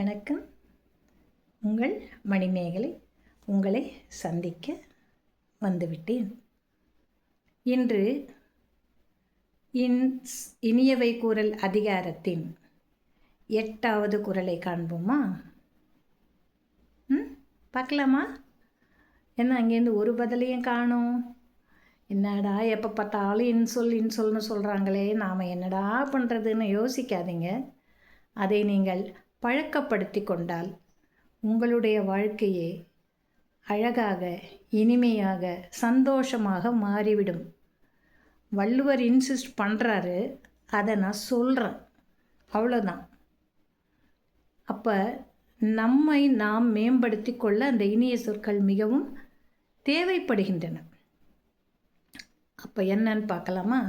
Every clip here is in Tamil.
வணக்கம். உங்கள் மணிமேகலை உங்களை சந்திக்க வந்துவிட்டேன். இன்று இனியவை கூறல் அதிகாரத்தின் 8வது குறளை காண்போமா? பார்க்கலாமா? என்ன அங்கேருந்து ஒரு பதிலையும் காணோம்? என்னடா எப்போ பார்த்தாலும் இன்சொல்னு சொல்கிறாங்களே, நாம் என்னடா பண்ணுறதுன்னு யோசிக்காதீங்க. அதை நீங்கள் பழக்கப்படுத்தி கொண்டால் உங்களுடைய வாழ்க்கையே அழகாக, இனிமையாக, சந்தோஷமாக மாறிவிடும். வள்ளுவர் இன்சிஸ்ட் பண்ணுறாரு, அதை நான் சொல்கிறேன், அவ்வளோதான். அப்போ நம்மை நாம் மேம்படுத்தி கொள்ள அந்த இனிய சொற்கள் மிகவும் தேவைப்படுகின்றன. அப்போ என்னன்னு பார்க்கலாமா?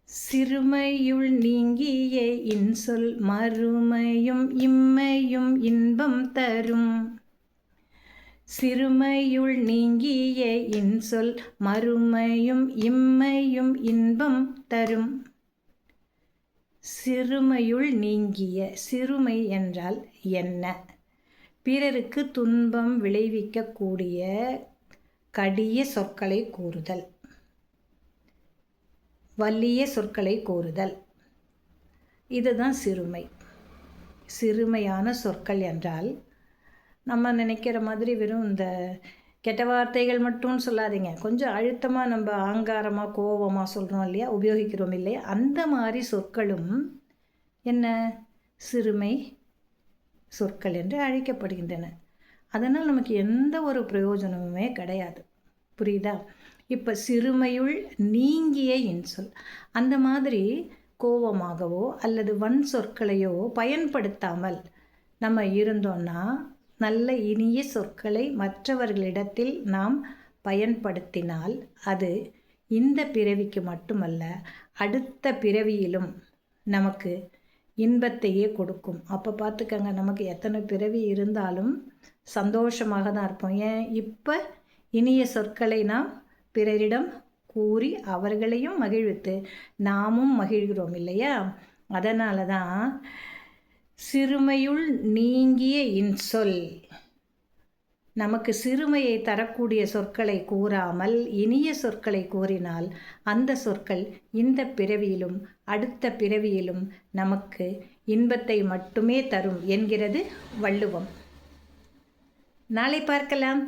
சிறுமையுள் நீங்கிய இன்சொல் மறுமையும் இம்மையும் இன்பம் தரும். சிறுமையுள் நீங்கிய இன்சொல் மறுமையும் இம்மையும் இன்பம் தரும். சிறுமையுள் நீங்கிய, சிறுமை என்றால் என்ன? பிறருக்கு துன்பம் விளைவிக்கக்கூடிய கடிய சொற்களை கூறுதல், வலிய சொற்களை கூறுதல், இதுதான் சிறுமை. சிறுமையான சொற்கள் என்றால் நம்ம நினைக்கிற மாதிரி வெறும் இந்த கெட்ட வார்த்தைகள் மட்டும் சொல்லாதீங்க. கொஞ்சம் அழுத்தமாக நம்ம ஆங்காரமாக கோபமாக சொல்கிறோம் இல்லையா, உபயோகிக்கிறோம் இல்லையா, அந்த மாதிரி சொற்களும் என்ன சிறுமை சொற்கள் என்று அழைக்கப்படுகின்றன. அதனால் நமக்கு எந்த ஒரு பிரயோஜனமுமே கிடையாது. புரியுதா? இப்போ சிறுமையுள் நீங்கிய இன்சொல், அந்த மாதிரி கோபமாகவோ அல்லது வன் சொற்களையோ பயன்படுத்தாமல் நம்ம இருந்தோன்னா, நல்ல இனிய சொற்களை மற்றவர்களிடத்தில் நாம் பயன்படுத்தினால் அது இந்த பிறவிக்கு மட்டுமல்ல, அடுத்த பிறவியிலும் நமக்கு இன்பத்தையே கொடுக்கும். அப்போ பார்த்துக்கங்க, நமக்கு எத்தனை பிறவி இருந்தாலும் சந்தோஷமாக தான் இருப்போம். ஏன்? இப்போ இனிய சொற்களை நாம் பிறரிடம் கூறி அவர்களையும் மகிழ்வித்து நாமும் மகிழ்கிறோம் இல்லையா? அதனால தான் சிறுமையுள் நீங்கிய இன்சொல், நமக்கு சிறுமையை தரக்கூடிய சொற்களை கூறாமல் இனிய சொற்களை கூறினால் அந்த சொற்கள் இந்த பிறவியிலும் அடுத்த பிறவியிலும் நமக்கு இன்பத்தை மட்டுமே தரும் என்கிறது வள்ளுவம். நாளை பார்க்கலாம்.